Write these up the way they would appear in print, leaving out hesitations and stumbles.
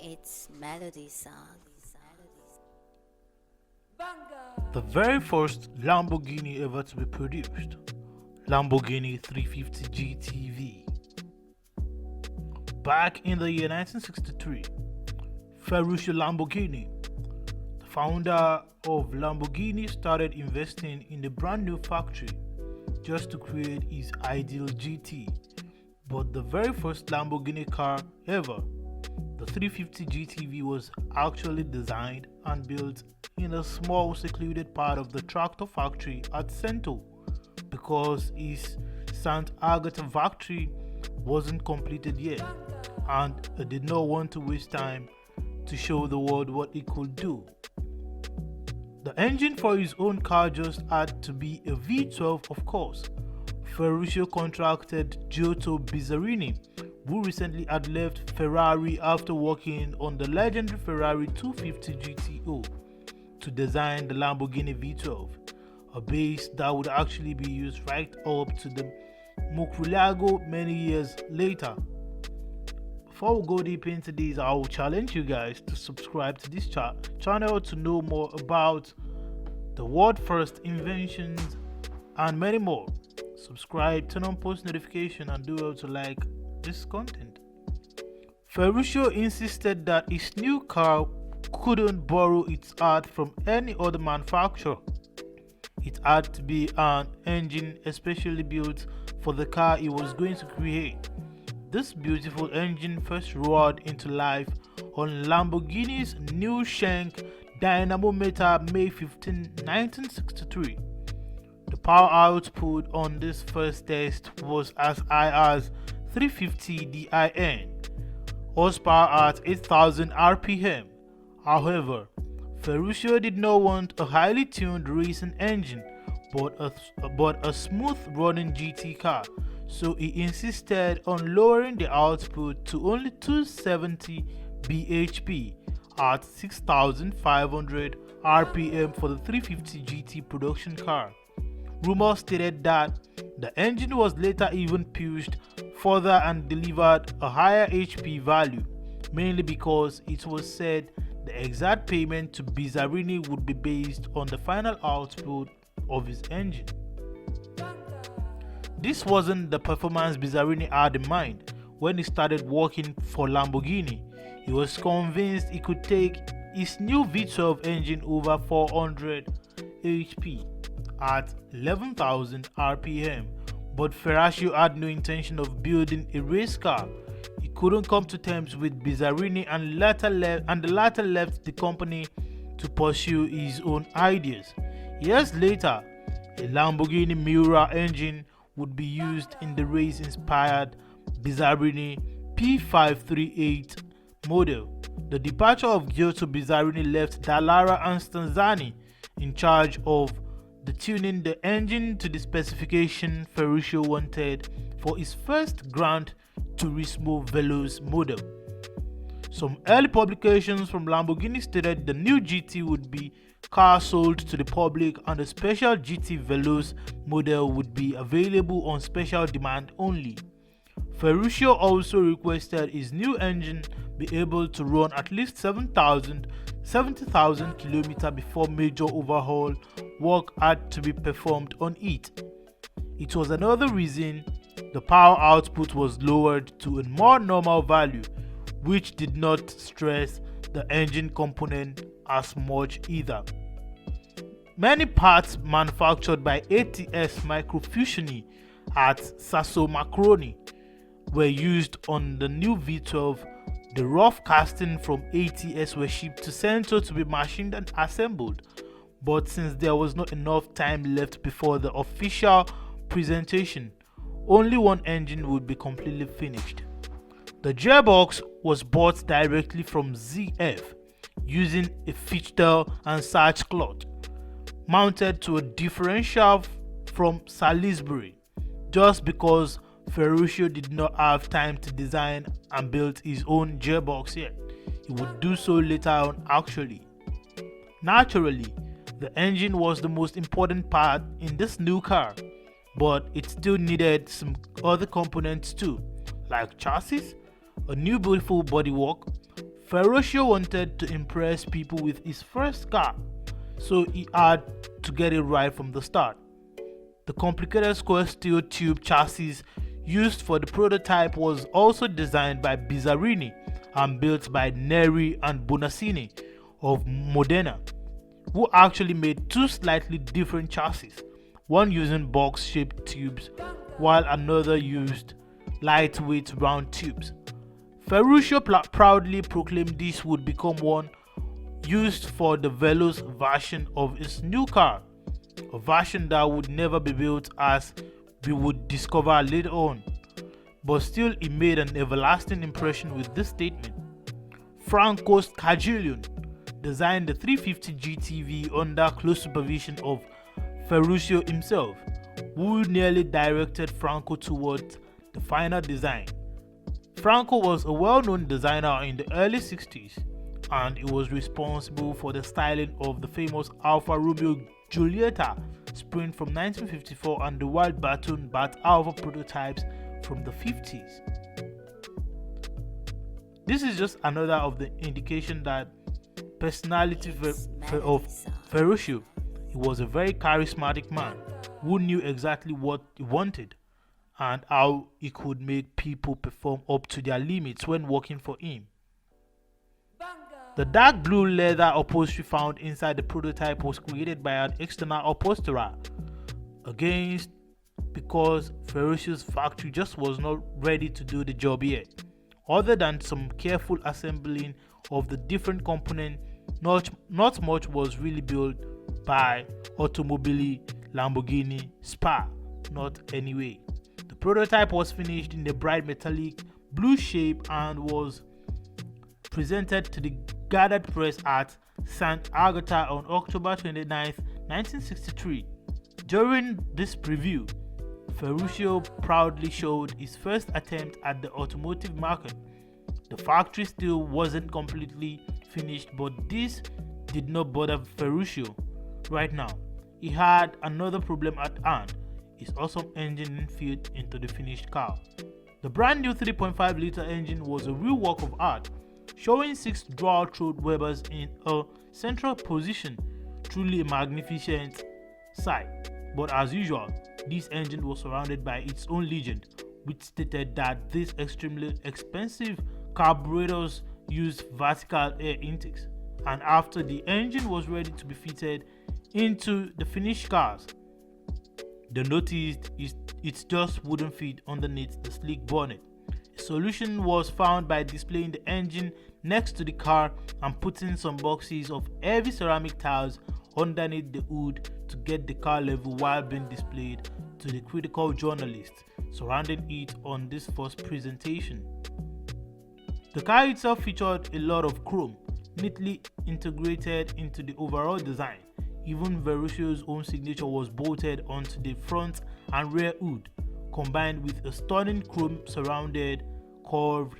It's melody song. The very first Lamborghini ever to be produced, Lamborghini 350 GTV. Back in the year 1963, Ferruccio Lamborghini, the founder of Lamborghini, started investing in the brand new factory just to create his ideal GT. But the very first Lamborghini car ever, the 350 GTV, was actually designed and built in a small secluded part of the tractor factory at Cento because his St. Agatha factory wasn't completed yet and did not want to waste time to show the world what it could do. The engine for his own car just had to be a V12, of course. Ferruccio contracted Giotto Bizzarini, who recently had left Ferrari after working on the legendary Ferrari 250 GTO, to design the Lamborghini V12, a base that would actually be used right up to the Murcielago many years later. Before we go deep into this, I will challenge you guys to subscribe to this channel to know more about the world first inventions and many more. Subscribe, turn on post notification, and do well to like this content. Ferruccio insisted that his new car couldn't borrow its art from any other manufacturer. It had to be an engine especially built for the car he was going to create. This beautiful engine first roared into life on Lamborghini's new Schenck dynamometer May 15, 1963. The power output on this first test was as high as 350 DIN, horsepower at 8000 RPM. However, Ferruccio did not want a highly tuned racing engine, but a smooth running GT car, so he insisted on lowering the output to only 270 bhp at 6500 RPM for the 350 GT production car. Rumors stated that the engine was later even pushed further and delivered a higher HP value, mainly because it was said the exact payment to Bizzarini would be based on the final output of his engine. This wasn't the performance Bizzarini had in mind when he started working for Lamborghini. He was convinced he could take his new V12 engine over 400 HP at 11,000 RPM, but Ferruccio had no intention of building a race car. He couldn't come to terms with Bizzarini and the latter left the company to pursue his own ideas. Years later, a Lamborghini Miura engine would be used in the race-inspired Bizzarini P538 model. The departure of Giotto Bizzarini left Dallara and Stanzani in charge of tuning the engine to the specification Ferruccio wanted for his first Gran Turismo Veloce model. Some early publications from Lamborghini stated the new GT would be car sold to the public and the special GT Veloce model would be available on special demand only. Ferruccio also requested his new engine be able to run at least 70,000 km before major overhaul work had to be performed on it. It was another reason the power output was lowered to a more normal value, which did not stress the engine component as much either. Many parts manufactured by ATS Microfusioni at Sasso Macroni were used on the new V12. The rough casting from ATS were shipped to Cento to be machined and assembled, but since there was not enough time left before the official presentation, only one engine would be completely finished. The gearbox was bought directly from ZF using a Fichtel and Sarge cloth, mounted to a differential from Salisbury, just because Ferruccio did not have time to design and build his own gearbox yet. He would do so later on actually. Naturally, the engine was the most important part in this new car, but it still needed some other components too, like chassis, a new beautiful bodywork, Ferruccio wanted to impress people with his first car, so he had to get it right from the start. The complicated square steel tube chassis used for the prototype was also designed by Bizzarini and built by Neri and Bonaccini of Modena, who actually made two slightly different chassis, one using box-shaped tubes while another used lightweight round tubes. Ferruccio proudly proclaimed this would become one used for the Veloce version of his new car, a version that would never be built as we would discover later on. But still, he made an everlasting impression with this statement. Franco Scaglione designed the 350 GTV under close supervision of Ferruccio himself, who nearly directed Franco towards the final design. Franco was a well-known designer in the early 60s, and he was responsible for the styling of the famous Alfa Romeo Giulietta Sprint from 1954 and the Wild Baton Bat Alfa prototypes from the 50s. This is just another of the indication that personality of Ferruccio. He was a very charismatic man who knew exactly what he wanted and how he could make people perform up to their limits when working for him. The dark blue leather upholstery found inside the prototype was created by an external upholsterer, against because Ferruccio's factory just was not ready to do the job yet. Other than some careful assembling of the different components, not much was really built by Automobili Lamborghini SPA, not anyway. The prototype was finished in a bright metallic blue shape and was presented to the gathered press at St. Agatha on October 29, 1963. During this preview, Ferruccio proudly showed his first attempt at the automotive market. The factory still wasn't completely finished, but this did not bother Ferruccio right now. He had another problem at hand: his awesome engine fit into the finished car. The brand new 3.5 liter engine was a real work of art, showing 6 dual-throat Webers in a central position, truly a magnificent sight. But as usual, this engine was surrounded by its own legend, which stated that these extremely expensive carburetors used vertical air intakes, and after the engine was ready to be fitted into the finished cars, they noticed it just wouldn't fit underneath the sleek bonnet. A solution was found by displaying the engine next to the car and putting some boxes of heavy ceramic tiles underneath the hood to get the car level while being displayed to the critical journalists surrounding it on this first presentation. The car itself featured a lot of chrome, neatly integrated into the overall design. Even Ferruccio's own signature was bolted onto the front and rear hood, combined with a stunning chrome surrounded curved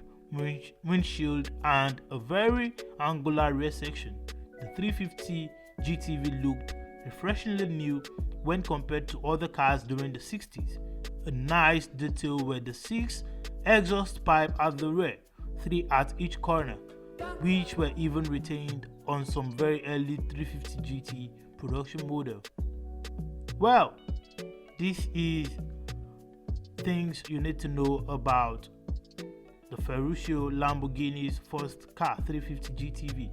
windshield and a very angular rear section. The 350 GTV looked refreshingly new when compared to other cars during the 60s. A nice detail were the 6 exhaust pipes at the rear, 3 at each corner, which were even retained on some very early 350 GT production model. Well, this is things you need to know about the Ferruccio Lamborghini's first car, 350 GTV.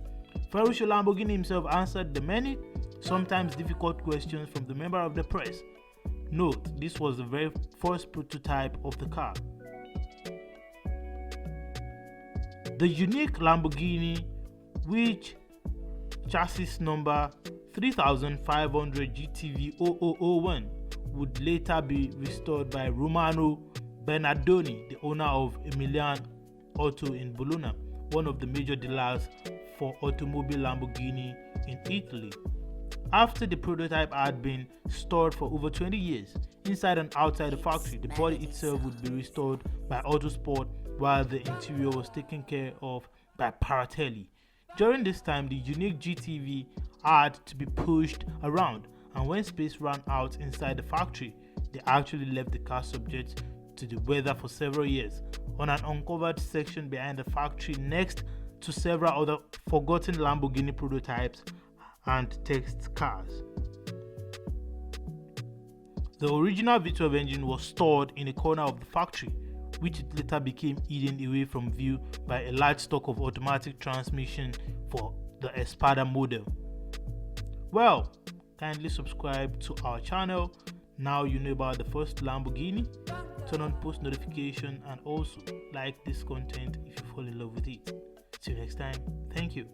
Ferruccio Lamborghini himself answered the many, sometimes difficult questions from the member of the press. Note, this was the very first prototype of the car. The unique Lamborghini, which chassis number 3500 GTV 0001, would later be restored by Romano Bernardoni, the owner of Emilian Auto in Bologna, one of the major dealers for automobile Lamborghini in Italy. After the prototype had been stored for over 20 years, inside and outside the factory, the body itself would be restored by Autosport while the interior was taken care of by Paratelli. During this time, the unique GTV had to be pushed around, and when space ran out inside the factory, they actually left the car subject to the weather for several years on an uncovered section behind the factory next to several other forgotten Lamborghini prototypes and test cars. The original V12 engine was stored in a corner of the factory, which it later became hidden away from view by a large stock of automatic transmission for the Espada model. Well, kindly subscribe to our channel. Now you know about the first Lamborghini. Turn on post notification and also like this content if you fall in love with it. Till next time, thank you.